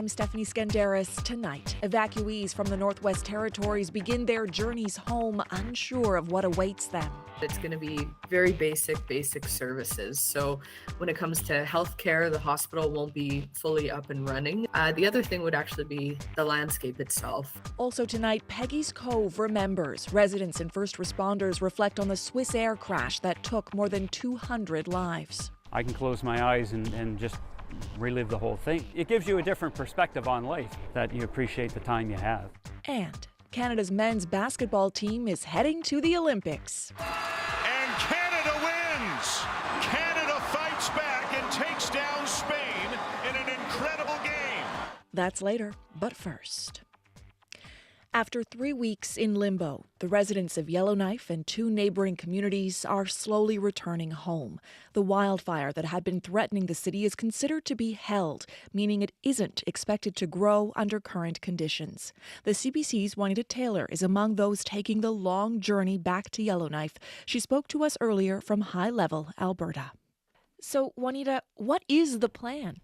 I'm Stephanie Skandaris. Tonight, evacuees from the Northwest Territories begin their journeys home, unsure of what awaits them. It's going to be very basic services. So when it comes to healthcare, the hospital won't be fully up and running. The other thing would actually be the landscape itself. Also tonight, Peggy's Cove remembers. Residents and first responders reflect on the Swiss Air crash that took more than 200 lives. I can close my eyes and just relive the whole thing. It gives you a different perspective on life, that you appreciate the time you have. And Canada's men's basketball team is heading to the Olympics. And Canada wins! Canada fights back and takes down Spain in an incredible game. That's later, but first. After 3 weeks in limbo, the residents of Yellowknife and 2 neighboring communities are slowly returning home. The wildfire that had been threatening the city is considered to be held, meaning it isn't expected to grow under current conditions. The CBC's Juanita Taylor is among those taking the long journey back to Yellowknife. She spoke to us earlier from High Level, Alberta. So, Juanita, what is the plan?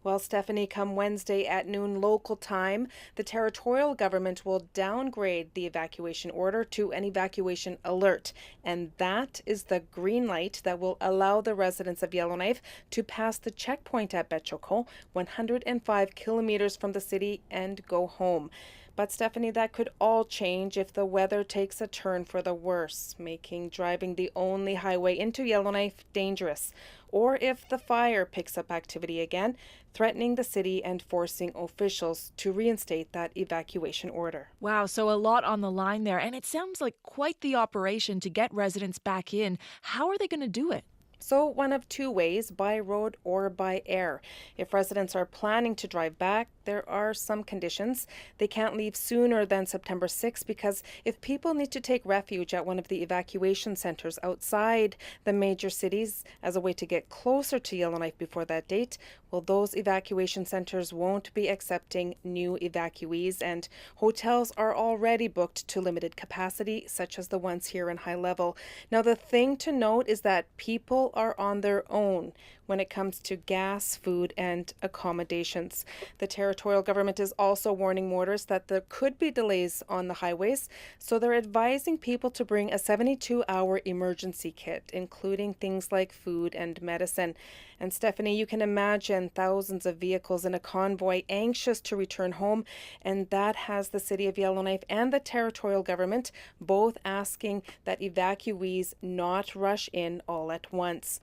Well, Stephanie, come Wednesday at noon local time, the territorial government will downgrade the evacuation order to an evacuation alert. And that is the green light that will allow the residents of Yellowknife to pass the checkpoint at Betchoko, 105 kilometers from the city, and go home. But Stephanie, that could all change if the weather takes a turn for the worse, making driving the only highway into Yellowknife dangerous. Or if the fire picks up activity again, threatening the city and forcing officials to reinstate that evacuation order. Wow, so a lot on the line there. And it sounds like quite the operation to get residents back in. How are they going to do it? So one of 2 ways, by road or by air. If residents are planning to drive back, there are some conditions. They can't leave sooner than September 6th because if people need to take refuge at one of the evacuation centers outside the major cities as a way to get closer to Yellowknife before that date, well, those evacuation centers won't be accepting new evacuees, and hotels are already booked to limited capacity, such as the ones here in High Level. Now, the thing to note is that people are on their own when it comes to gas, food, and accommodations. The territorial government is also warning motorists that there could be delays on the highways, so they're advising people to bring a 72-hour emergency kit, including things like food and medicine. And Stephanie, you can imagine thousands of vehicles in a convoy anxious to return home, and that has the city of Yellowknife and the territorial government both asking that evacuees not rush in all at once.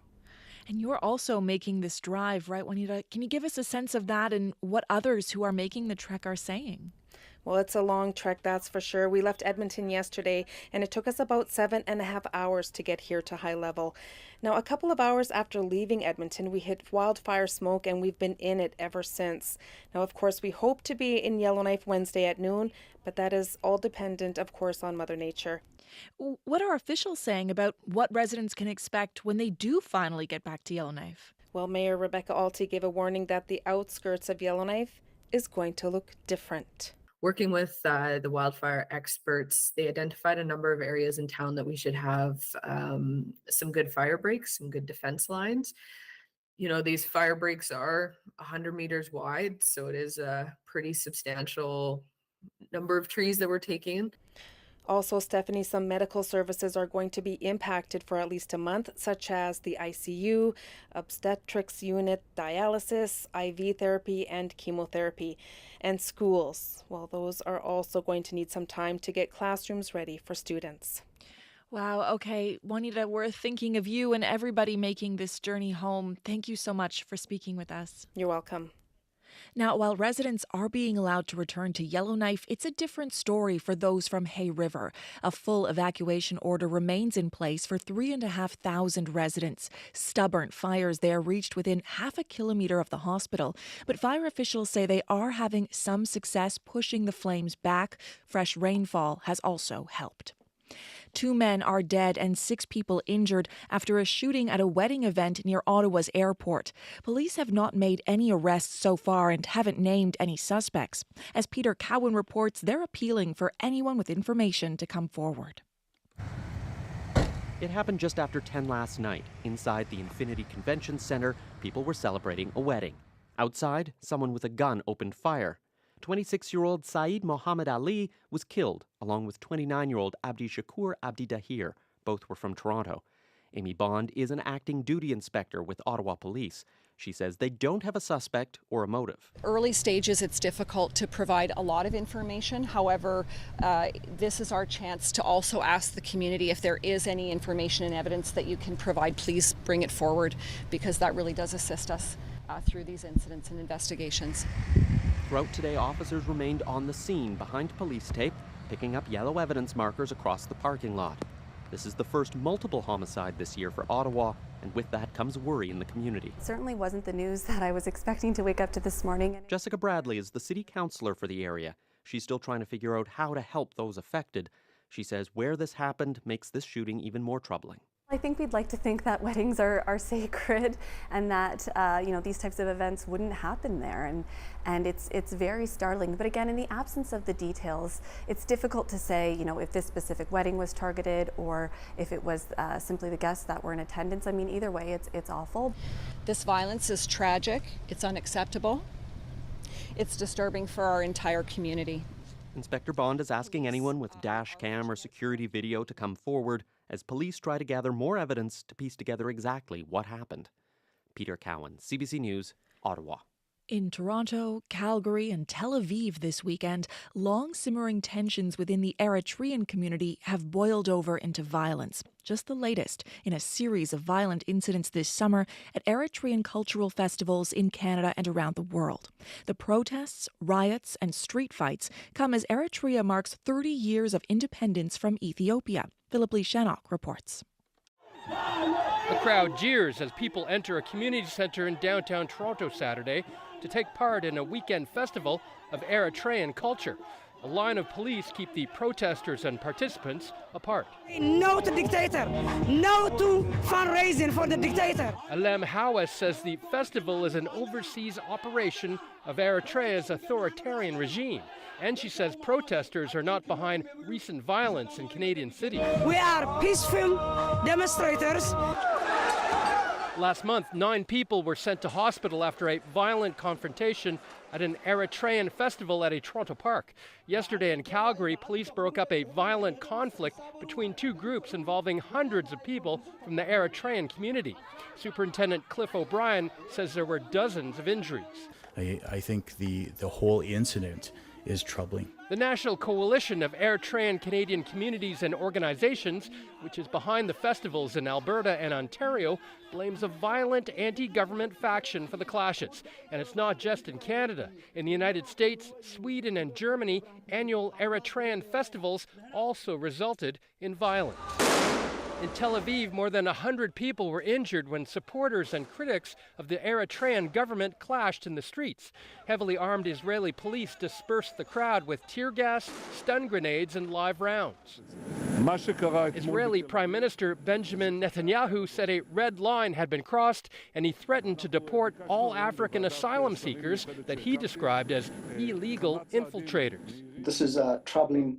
And you're also making this drive, right, Juanita? Can you give us a sense of that and what others who are making the trek are saying? Well, it's a long trek, that's for sure. We left Edmonton yesterday, and it took us about 7.5 hours to get here to High Level. Now, a couple of hours after leaving Edmonton, we hit wildfire smoke, and we've been in it ever since. Now, of course, we hope to be in Yellowknife Wednesday at noon, but that is all dependent, of course, on Mother Nature. What are officials saying about what residents can expect when they do finally get back to Yellowknife? Well, Mayor Rebecca Alty gave a warning that the outskirts of Yellowknife is going to look different. Working with the wildfire experts, they identified a number of areas in town that we should have some good fire breaks, some good defense lines. You know, these fire breaks are 100 meters wide, so it is a pretty substantial number of trees that we're taking. Also, Stephanie, some medical services are going to be impacted for at least a month, such as the ICU, obstetrics unit, dialysis, IV therapy, and chemotherapy. And schools, well, those are also going to need some time to get classrooms ready for students. Wow, okay. Juanita, we're thinking of you and everybody making this journey home. Thank you so much for speaking with us. You're welcome. Now, while residents are being allowed to return to Yellowknife, it's a different story for those from Hay River. A full evacuation order remains in place for 3,500 residents. Stubborn fires there reached within half a kilometre of the hospital, but fire officials say they are having some success pushing the flames back. Fresh rainfall has also helped. 2 men are dead and 6 people injured after a shooting at a wedding event near Ottawa's airport. Police have not made any arrests so far and haven't named any suspects. As Peter Cowan reports, they're appealing for anyone with information to come forward. It happened just after 10 last night. Inside the Infinity Convention Center, people were celebrating a wedding. Outside, someone with a gun opened fire. 26-year-old Saeed Mohammed Ali was killed, along with 29-year-old Abdi Shakur Abdi Dahir. Both were from Toronto. Amy Bond is an acting duty inspector with Ottawa Police. She says they don't have a suspect or a motive. Early stages, it's difficult to provide a lot of information. However, this is our chance to also ask the community if there is any information and evidence that you can provide, please bring it forward, because that really does assist us through these incidents and investigations. Throughout today, officers remained on the scene behind police tape, picking up yellow evidence markers across the parking lot. This is the first multiple homicide this year for Ottawa, and with that comes worry in the community. It certainly wasn't the news that I was expecting to wake up to this morning. Jessica Bradley is the city councillor for the area. She's still trying to figure out how to help those affected. She says where this happened makes this shooting even more troubling. I think we'd like to think that weddings are sacred, and that these types of events wouldn't happen there, and it's very startling. But again, in the absence of the details, it's difficult to say if this specific wedding was targeted or if it was simply the guests that were in attendance. I mean, either way, it's awful. This violence is tragic. It's unacceptable. It's disturbing for our entire community. Inspector Bond is asking anyone with dash cam or security video to come forward as police try to gather more evidence to piece together exactly what happened. Peter Cowan, CBC News, Ottawa. In Toronto, Calgary, and Tel Aviv this weekend, long-simmering tensions within the Eritrean community have boiled over into violence. Just the latest in a series of violent incidents this summer at Eritrean cultural festivals in Canada and around the world. The protests, riots, and street fights come as Eritrea marks 30 years of independence from Ethiopia. Philip Lishanok reports. The crowd jeers as people enter a community centre in downtown Toronto Saturday to take part in a weekend festival of Eritrean culture. A line of police keep the protesters and participants apart. No to dictator, no to fundraising for the dictator. Alem Hawas says the festival is an overseas operation of Eritrea's authoritarian regime. And she says protesters are not behind recent violence in Canadian cities. We are peaceful demonstrators. Last month, 9 people were sent to hospital after a violent confrontation at an Eritrean festival at a Toronto park. Yesterday in Calgary, police broke up a violent conflict between 2 groups involving hundreds of people from the Eritrean community. Superintendent Cliff O'Brien says there were dozens of injuries. I think the whole incident is troubling. The National Coalition of Eritrean Canadian Communities and Organizations, which is behind the festivals in Alberta and Ontario, blames a violent anti-government faction for the clashes. And it's not just in Canada. In the United States, Sweden, and Germany, annual Eritrean festivals also resulted in violence. In Tel Aviv, more than 100 people were injured when supporters and critics of the Eritrean government clashed in the streets. Heavily armed Israeli police dispersed the crowd with tear gas, stun grenades, and live rounds. Israeli Prime Minister Benjamin Netanyahu said a red line had been crossed, and he threatened to deport all African asylum seekers that he described as illegal infiltrators. This is a troubling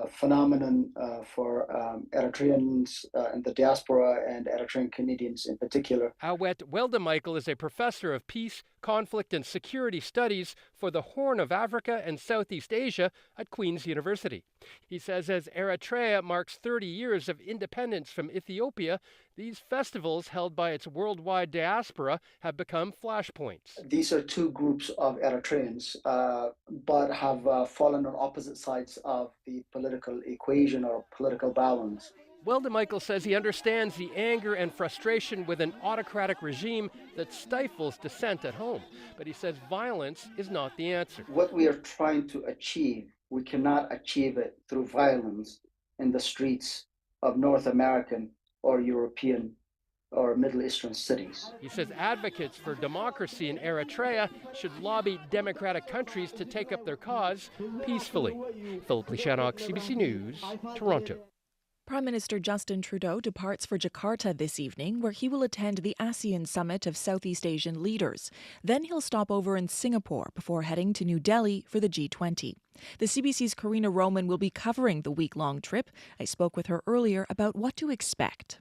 phenomenon for Eritreans in the diaspora and Eritrean Canadians in particular. Awet Weldemichael is a professor of peace, conflict, and security studies for the Horn of Africa and Southeast Asia at Queen's University. He says as Eritrea marks 30 years of independence from Ethiopia, these festivals held by its worldwide diaspora have become flashpoints. These are 2 groups of Eritreans, but have fallen on opposite sides of the political equation or political balance. Weldemichael says he understands the anger and frustration with an autocratic regime that stifles dissent at home, but he says violence is not the answer. What we are trying to achieve, we cannot achieve it through violence in the streets of North American or European or Middle Eastern cities. He says advocates for democracy in Eritrea should lobby democratic countries to take up their cause peacefully. Philip Lishanok, CBC News, Toronto. Prime Minister Justin Trudeau departs for Jakarta this evening, where he will attend the ASEAN Summit of Southeast Asian leaders. Then he'll stop over in Singapore before heading to New Delhi for the G20. The CBC's Karina Roman will be covering the week-long trip. I spoke with her earlier about what to expect.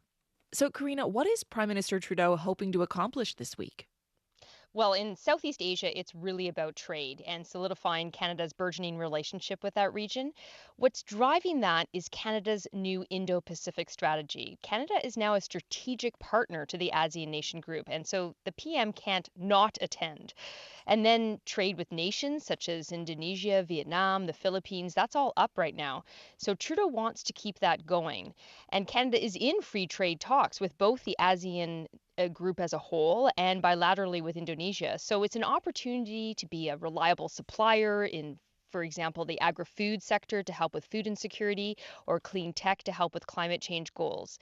So, Karina, what is Prime Minister Trudeau hoping to accomplish this week? Well, in Southeast Asia, it's really about trade and solidifying Canada's burgeoning relationship with that region. What's driving that is Canada's new Indo-Pacific strategy. Canada is now a strategic partner to the ASEAN nation group, and so the PM can't not attend. And then trade with nations such as Indonesia, Vietnam, the Philippines, that's all up right now. So Trudeau wants to keep that going. And Canada is in free trade talks with both the ASEAN group as a whole and bilaterally with Indonesia. So it's an opportunity to be a reliable supplier in, for example, the agri-food sector to help with food insecurity, or clean tech to help with climate change goals.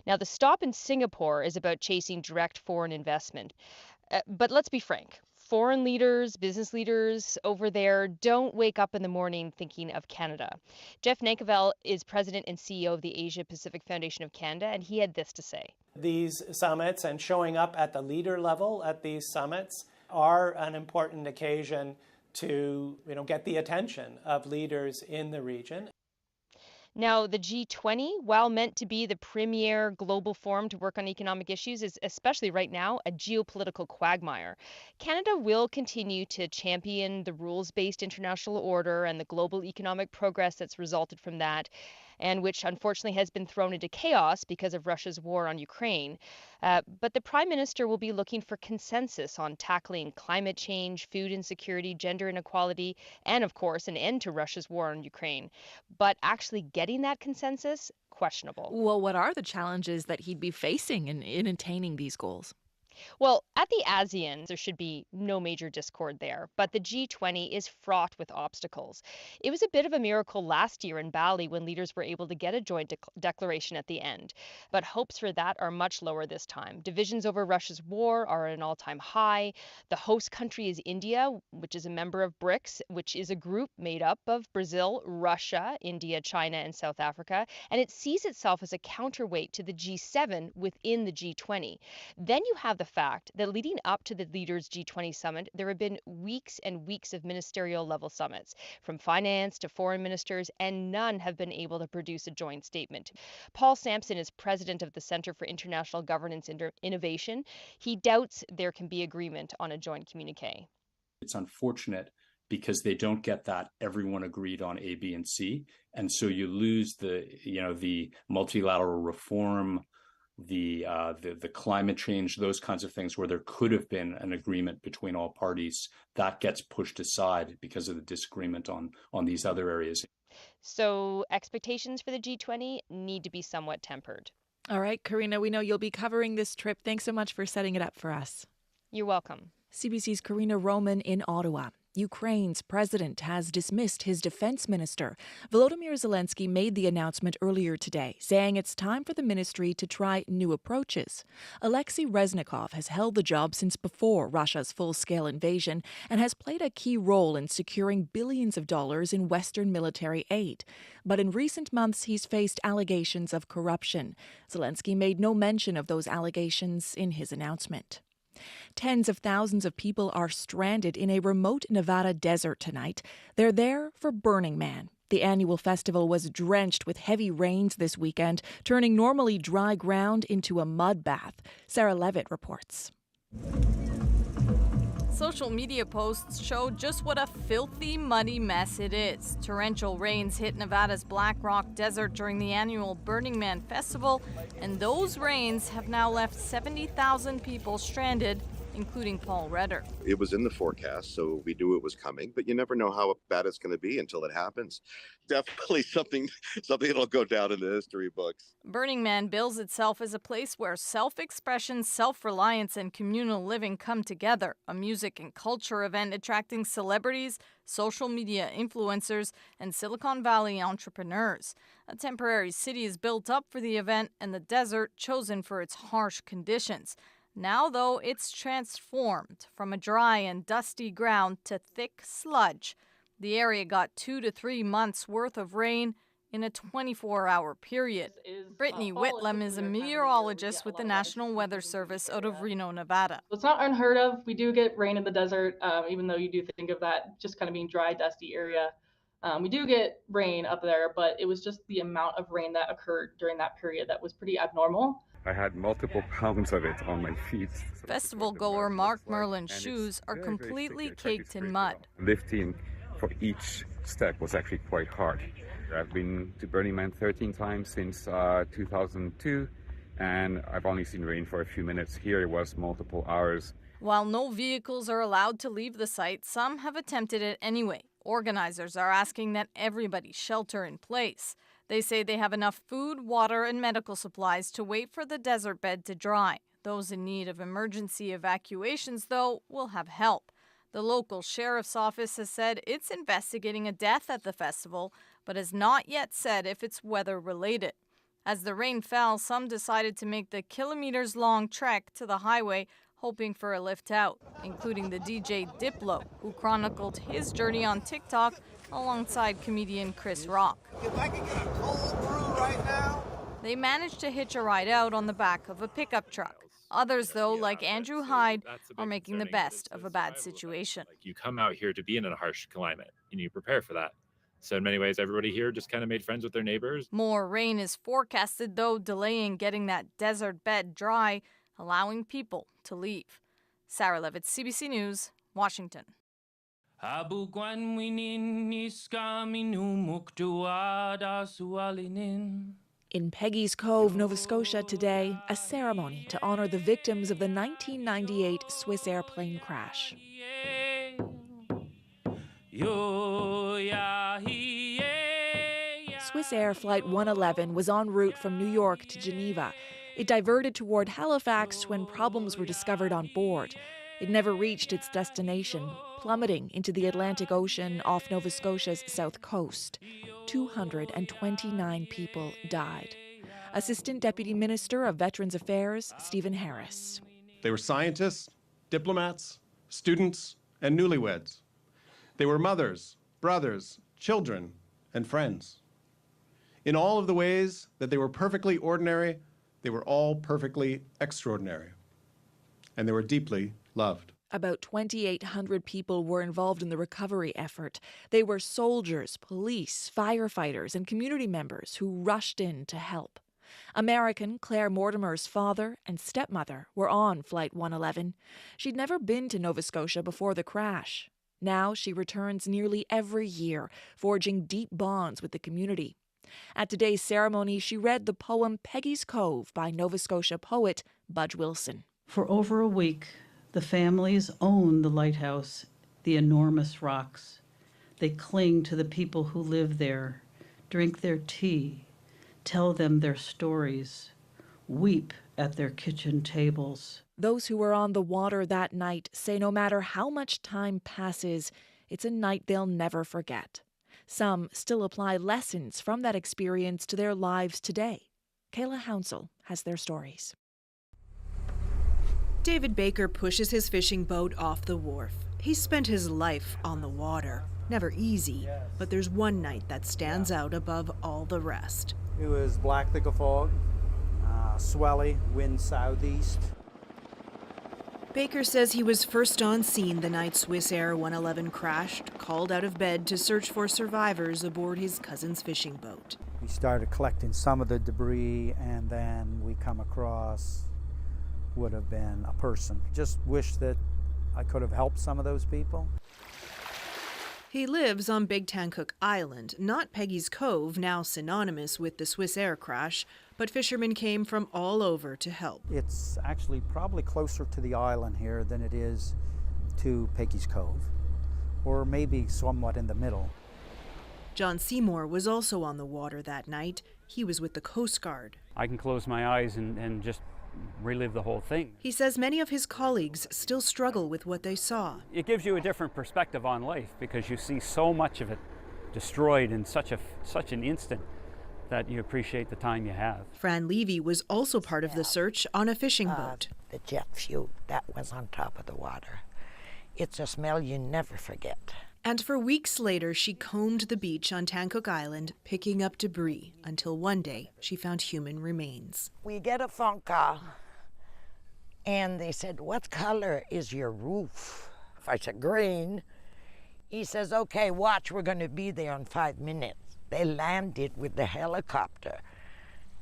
Now, the stop in Singapore is about chasing direct foreign investment. But let's be frank. Foreign leaders, business leaders over there don't wake up in the morning thinking of Canada. Jeff Nankervel is president and CEO of the Asia Pacific Foundation of Canada, and he had this to say. These summits and showing up at the leader level at these summits are an important occasion to, get the attention of leaders in the region. Now, the G20, while meant to be the premier global forum to work on economic issues, is especially right now a geopolitical quagmire. Canada will continue to champion the rules-based international order and the global economic progress that's resulted from that, and which unfortunately has been thrown into chaos because of Russia's war on Ukraine. But the Prime Minister will be looking for consensus on tackling climate change, food insecurity, gender inequality, and of course, an end to Russia's war on Ukraine. But actually getting that consensus, questionable. Well, what are the challenges that he'd be facing in attaining these goals? Well, at the ASEAN, there should be no major discord there, but the G20 is fraught with obstacles. It was a bit of a miracle last year in Bali when leaders were able to get a joint declaration at the end, but hopes for that are much lower this time. Divisions over Russia's war are at an all-time high. The host country is India, which is a member of BRICS, which is a group made up of Brazil, Russia, India, China, and South Africa, and it sees itself as a counterweight to the G7 within the G20. Then you have the fact that leading up to the Leaders G20 summit, there have been weeks and weeks of ministerial level summits, from finance to foreign ministers, and none have been able to produce a joint statement. Paul Sampson is president of the Center for International Governance Innovation. He doubts there can be agreement on a joint communique. It's unfortunate because they don't get that everyone agreed on A, B, and C. And so you lose the multilateral reform, the climate change, those kinds of things where there could have been an agreement between all parties. That gets pushed aside because of the disagreement on these other areas. So expectations for the G20 need to be somewhat tempered. All right, Karina, we know you'll be covering this trip. Thanks so much for setting it up for us. You're welcome. CBC's Karina Roman in Ottawa. Ukraine's president has dismissed his defense minister. Volodymyr Zelenskyy made the announcement earlier today, saying it's time for the ministry to try new approaches. Oleksii Reznikov has held the job since before Russia's full-scale invasion and has played a key role in securing billions of dollars in Western military aid. But in recent months, he's faced allegations of corruption. Zelenskyy made no mention of those allegations in his announcement. Tens of thousands of people are stranded in a remote Nevada desert tonight. They're there for Burning Man. The annual festival was drenched with heavy rains this weekend, turning normally dry ground into a mud bath. Sarah Levitt reports. Social media posts show just what a filthy, muddy mess it is. Torrential rains hit Nevada's Black Rock Desert during the annual Burning Man festival, and those rains have now left 70,000 people stranded, including Paul Redder. It was in the forecast, so we knew it was coming, but you never know how bad it's going to be until it happens. Definitely something that'll go down in the history books. Burning Man bills itself as a place where self-expression, self-reliance, and communal living come together, a music and culture event attracting celebrities, social media influencers, and Silicon Valley entrepreneurs. A temporary city is built up for the event, and the desert chosen for its harsh conditions. Now, though, it's transformed from a dry and dusty ground to thick sludge. The area got 2 to 3 months' worth of rain in a 24-hour period. Brittany Whitlam is a meteorologist with the National Weather Service out of Reno, Nevada. It's not unheard of. We do get rain in the desert, even though you do think of that just kind of being dry, dusty area. We do get rain up there, but it was just the amount of rain that occurred during that period that was pretty abnormal. I had multiple pounds of it on my feet. Festival goer Mark Merlin's shoes are completely caked in mud. Lifting for each step was actually quite hard. I've been to Burning Man 13 times since 2002, and I've only seen rain for a few minutes. Here it was multiple hours. While no vehicles are allowed to leave the site, some have attempted it anyway. Organizers are asking that everybody shelter in place. They say they have enough food, water, and medical supplies to wait for the desert bed to dry. Those in need of emergency evacuations, though, will have help. The local sheriff's office has said it's investigating a death at the festival, but has not yet said if it's weather-related. As the rain fell, some decided to make the kilometers-long trek to the highway, hoping for a lift out, including the DJ Diplo, who chronicled his journey on TikTok alongside comedian Chris Rock. If I could get a cold brew right now. They managed to hitch a ride out on the back of a pickup truck. Others, though, like Andrew Hyde, are making the best of a bad situation. You come out here to be in a harsh climate, and you prepare for that. So in many ways, everybody here just kind of made friends with their neighbors. More rain is forecasted, though, delaying getting that desert bed dry, allowing people to leave. Sarah Levitt, CBC News, Washington. In Peggy's Cove, Nova Scotia today, a ceremony to honor the victims of the 1998 Swiss airplane crash. Swiss Air Flight 111 was en route from New York to Geneva. It diverted toward Halifax when problems were discovered on board. It never reached its destination, plummeting into the Atlantic Ocean off Nova Scotia's south coast. 229 people died. Assistant Deputy Minister of Veterans Affairs, Stephen Harris. They were scientists, diplomats, students, and newlyweds. They were mothers, brothers, children, and friends. In all of the ways that they were perfectly ordinary, they were all perfectly extraordinary. And they were deeply loved. About 2,800 people were involved in the recovery effort. They were soldiers, police, firefighters, and community members who rushed in to help. American Claire Mortimer's father and stepmother were on Flight 111. She'd never been to Nova Scotia before the crash. Now she returns nearly every year, forging deep bonds with the community. At today's ceremony, she read the poem Peggy's Cove by Nova Scotia poet Budge Wilson. For over a week, the families own the lighthouse, the enormous rocks. They cling to the people who live there, drink their tea, tell them their stories, weep at their kitchen tables. Those who were on the water that night say no matter how much time passes, it's a night they'll never forget. Some still apply lessons from that experience to their lives today. Kayla Hounsell has their stories. David Baker pushes his fishing boat off the wharf. He's spent his life on the water. Never easy, but there's one night that stands out above all the rest. It was black thick of fog, swelly, wind southeast. Baker says he was first on scene the night Swiss Air 111 crashed, called out of bed to search for survivors aboard his cousin's fishing boat. We started collecting some of the debris, and then we come across would have been a person. Just wish that I could have helped some of those people. He lives on Big Tancook Island, not Peggy's Cove, now synonymous with the Swiss Air crash, but fishermen came from all over to help. It's actually probably closer to the island here than it is to Peggy's Cove, or maybe somewhat in the middle. John Seymour was also on the water that night. He was with the Coast Guard. I can close my eyes and just relive the whole thing. He says many of his colleagues still struggle with what they saw. It gives you a different perspective on life because you see so much of it destroyed in such an instant that you appreciate the time you have. Fran Levy was also part of the search on a fishing boat. The jet fuel that was on top of the water. It's a smell you never forget. And for weeks later, she combed the beach on Tancook Island, picking up debris, until one day she found human remains. We get a phone call, and they said, "What color is your roof?" I said, "Green." He says, "Okay, watch, we're going to be there in 5 minutes." They landed with the helicopter,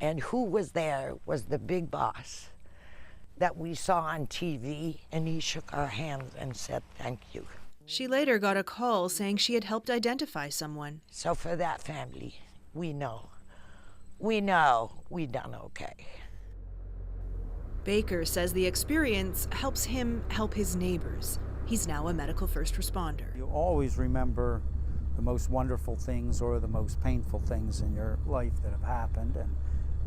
And who was there was the big boss that we saw on TV, and he shook our hands and said thank you. She later got a call saying she had helped identify someone. So for that family, we know we done okay. Baker says the experience helps him help his neighbors. He's now a medical first responder. You always remember the most wonderful things or the most painful things in your life that have happened,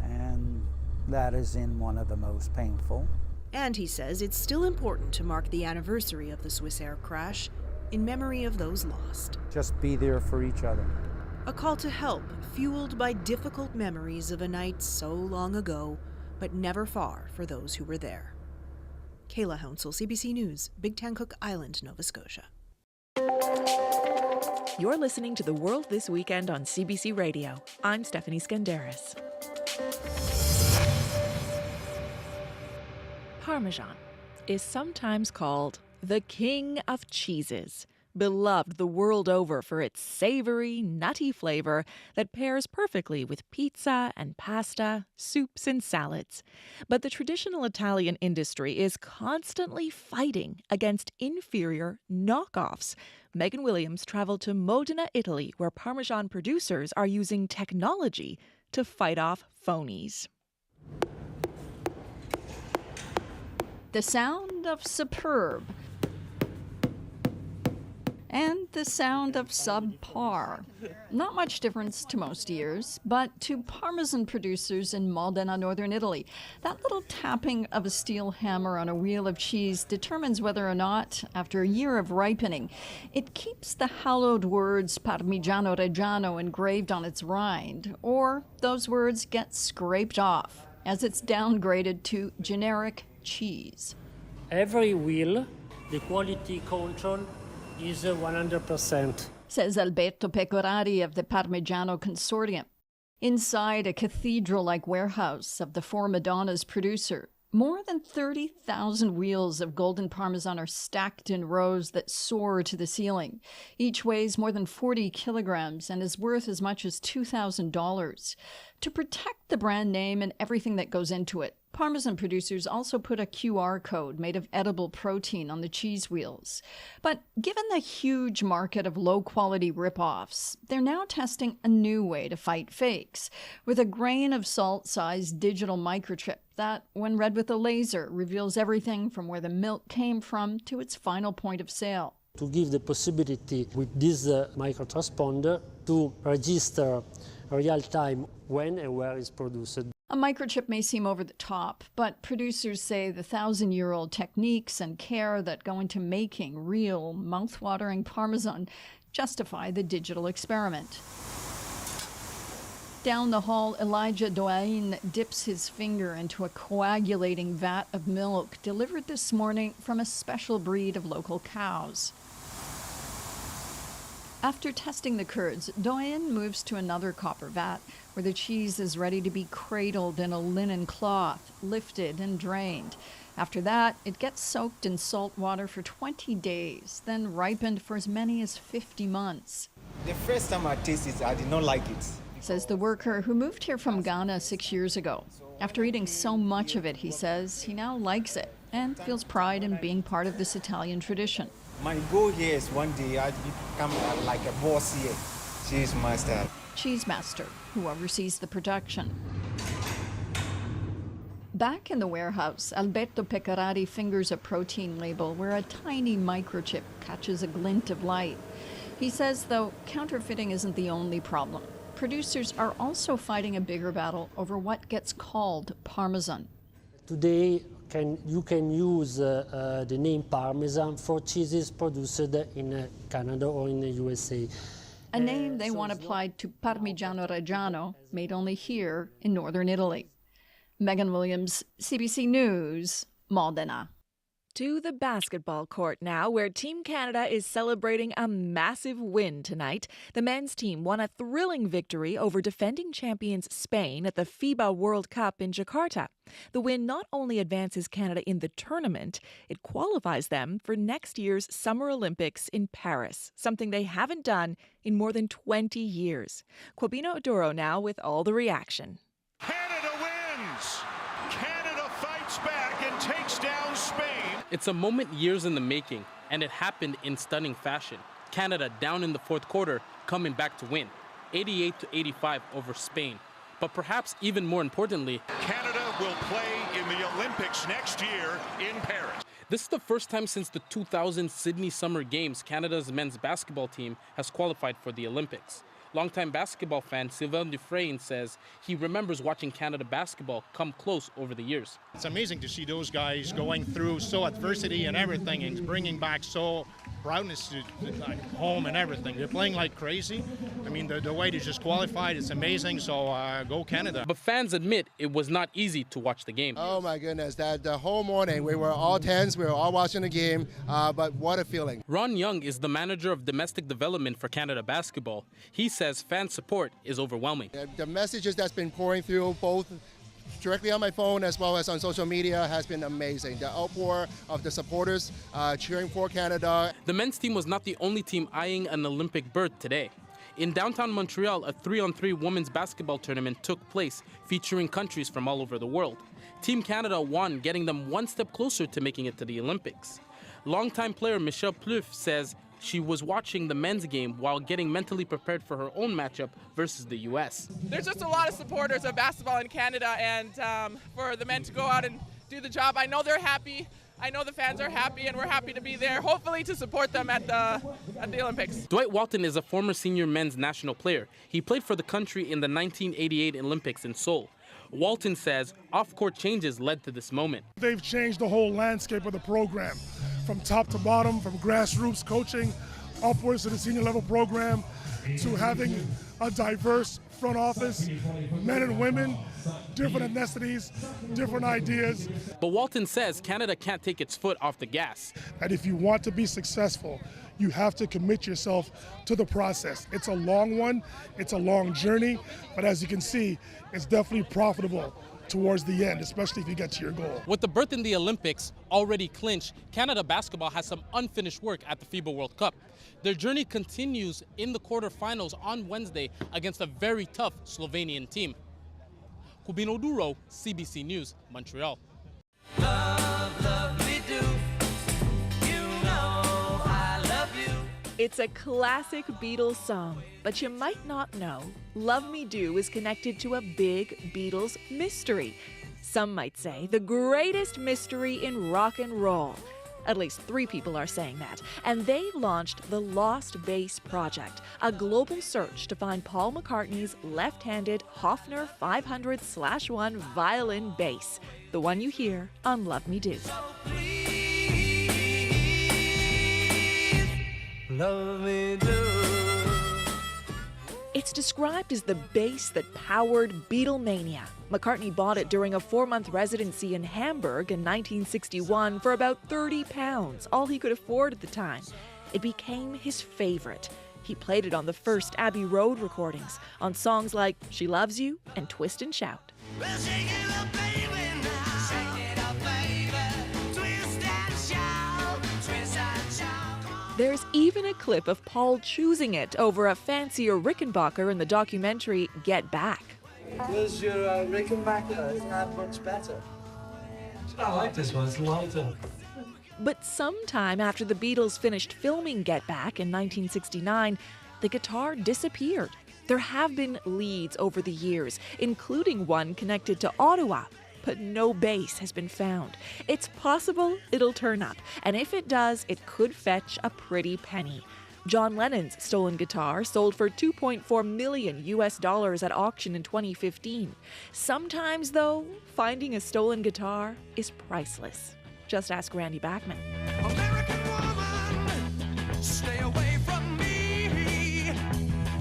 and that is in one of the most painful. And he says it's still important to mark the anniversary of the Swissair crash in memory of those lost. Just be there for each other. A call to help, fueled by difficult memories of a night so long ago, but never far for those who were there. Kayla Hounsell, CBC News, Big Tancook Island, Nova Scotia. You're listening to The World This Weekend on CBC Radio. I'm Stephanie Skandaris. Parmesan is sometimes called the king of cheeses, beloved the world over for its savory, nutty flavor that pairs perfectly with pizza and pasta, soups and salads. But the traditional Italian industry is constantly fighting against inferior knockoffs. Megan Williams traveled to Modena, Italy, where Parmesan producers are using technology to fight off phonies. The sound of superb and the sound of subpar. Not much difference to most ears, but to Parmesan producers in Modena, northern Italy, that little tapping of a steel hammer on a wheel of cheese determines whether or not, after a year of ripening, it keeps the hallowed words Parmigiano Reggiano engraved on its rind, or those words get scraped off as it's downgraded to generic cheese. Every wheel, the quality control is 100%. Says Alberto Pecorari of the Parmigiano Consortium. Inside a cathedral-like warehouse of the Four Madonnas producer, more than 30,000 wheels of golden Parmesan are stacked in rows that soar to the ceiling. Each weighs more than 40 kilograms and is worth as much as $2,000. To protect the brand name and everything that goes into it, Parmesan producers also put a QR code made of edible protein on the cheese wheels. But given the huge market of low-quality rip-offs, they're now testing a new way to fight fakes, with a grain of salt-sized digital microchip that, when read with a laser, reveals everything from where the milk came from to its final point of sale. To give the possibility with this microtransponder to register real time when and where it's produced. A microchip may seem over the top, but producers say the 1,000-year-old techniques and care that go into making real, mouth-watering Parmesan justify the digital experiment. Down the hall, Elijah Doain dips his finger into a coagulating vat of milk delivered this morning from a special breed of local cows. After testing the curds, Doyen moves to another copper vat where the cheese is ready to be cradled in a linen cloth, lifted and drained. After that, it gets soaked in salt water for 20 days, then ripened for as many as 50 months. The first time I tasted it, I did not like it. Says the worker who moved here from Ghana 6 years ago. After eating so much of it, he says, he now likes it and feels pride in being part of this Italian tradition. My goal here is one day I'll become like a boss here, cheese master. Cheese master, who oversees the production. Back in the warehouse, Alberto Pecorari fingers a protein label where a tiny microchip catches a glint of light. He says, though, counterfeiting isn't the only problem. Producers are also fighting a bigger battle over what gets called Parmesan. Today, you can use the name Parmesan for cheeses produced in Canada or in the USA. A name they want applied to Parmigiano Reggiano, made only here in northern Italy. Megan Williams, CBC News, Modena. To the basketball court now, where Team Canada is celebrating a massive win tonight. The men's team won a thrilling victory over defending champions Spain at the FIBA World Cup in Jakarta. The win not only advances Canada in the tournament, it qualifies them for next year's Summer Olympics in Paris, something they haven't done in more than 20 years. Quabino Aduro now with all the reaction. Canada seconds. Canada fights back and takes down Spain. It's a moment years in the making, and it happened in stunning fashion. Canada down in the fourth quarter, coming back to win, 88-85 over Spain. But perhaps even more importantly, Canada will play in the Olympics next year in Paris. This is the first time since the 2000 Sydney Summer Games Canada's men's basketball team has qualified for the Olympics. Longtime basketball fan Sylvain Dufresne says he remembers watching Canada basketball come close over the years. It's amazing to see those guys going through so adversity and everything and bringing back so proudness to home and everything. They're playing like crazy. I mean, the way they just qualified, it's amazing, so go Canada. But fans admit it was not easy to watch the game. Oh my goodness, the whole morning we were all tense, we were all watching the game, but what a feeling. Ron Young is the manager of domestic development for Canada basketball. He says fan support is overwhelming. The messages that's been pouring through both directly on my phone as well as on social media has been amazing. The outpour of the supporters cheering for Canada. The men's team was not the only team eyeing an Olympic berth today. In downtown Montreal, a 3-on-3 women's basketball tournament took place, featuring countries from all over the world. Team Canada won, getting them one step closer to making it to the Olympics. Longtime player Michelle Plouffe says she was watching the men's game while getting mentally prepared for her own matchup versus the U.S. There's just a lot of supporters of basketball in Canada, and for the men to go out and do the job, I know they're happy. I know the fans are happy, and we're happy to be there, hopefully to support them at the Olympics. Dwight Walton is a former senior men's national player. He played for the country in the 1988 Olympics in Seoul. Walton says off-court changes led to this moment. They've changed the whole landscape of the program, from top to bottom, from grassroots coaching upwards to the senior level program, to having a diverse front office, men and women, different ethnicities, different ideas. But Walton says Canada can't take its foot off the gas. And if you want to be successful, you have to commit yourself to the process. It's a long one, it's a long journey, but as you can see, it's definitely profitable towards the end, especially if you get to your goal. With the berth in the Olympics already clinched, Canada basketball has some unfinished work at the FIBA World Cup. Their journey continues in the quarterfinals on Wednesday against a very tough Slovenian team. Cubino Duro, CBC News, Montreal. It's a classic Beatles song, but you might not know Love Me Do is connected to a big Beatles mystery. Some might say the greatest mystery in rock and roll. At least 3 people are saying that. And they launched the Lost Bass Project, a global search to find Paul McCartney's left-handed Hofner 500/1 violin bass, the one you hear on Love Me Do. Love me do. It's described as the bass that powered Beatlemania. McCartney bought it during a 4-month residency in Hamburg in 1961 for about £30, all he could afford at the time. It became his favorite. He played it on the first Abbey Road recordings, on songs like She Loves You and Twist and Shout. Well, shake it up, baby, now. Shake it up, baby. Twist and shout. Twist and shout. There's even a clip of Paul choosing it over a fancier Rickenbacker in the documentary Get Back. Where's your Rickenbacker? It's not much better. I like this one, it's lighter. But sometime after the Beatles finished filming Get Back in 1969, the guitar disappeared. There have been leads over the years, including one connected to Ottawa, but no bass has been found. It's possible it'll turn up, and if it does, it could fetch a pretty penny. John Lennon's stolen guitar sold for $2.4 million at auction in 2015. Sometimes, though, finding a stolen guitar is priceless. Just ask Randy Bachman. American woman, stay away from me.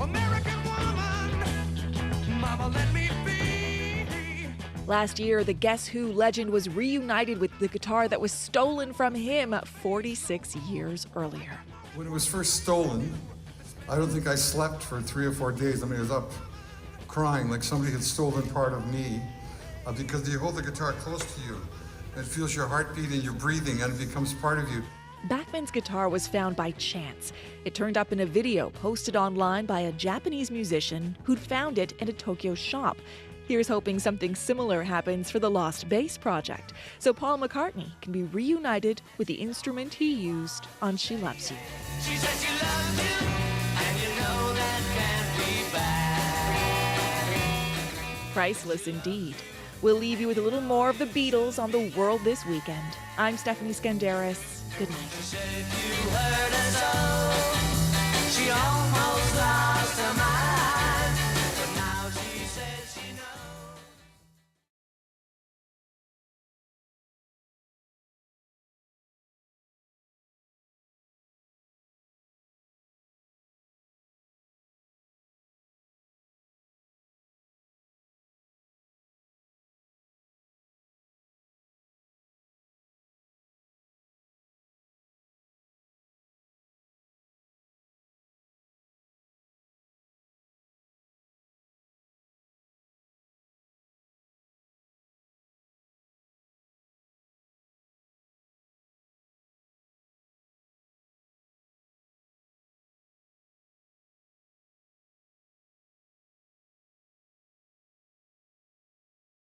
American woman, mama, let me be. Last year, the Guess Who legend was reunited with the guitar that was stolen from him 46 years earlier. When it was first stolen, I don't think I slept for 3 or 4 days. I mean, I was up crying like somebody had stolen part of me because you hold the guitar close to you. It feels your heartbeat and your breathing, and it becomes part of you. Bachman's guitar was found by chance. It turned up in a video posted online by a Japanese musician who'd found it in a Tokyo shop. Here's hoping something similar happens for the Lost Bass project, so Paul McCartney can be reunited with the instrument he used on She Loves You. She said she loves you, and you know that can't be back. Priceless indeed. We'll leave you with a little more of the Beatles on The World This Weekend. I'm Stephanie Skandaris. Good night. She said if you heard her so, she always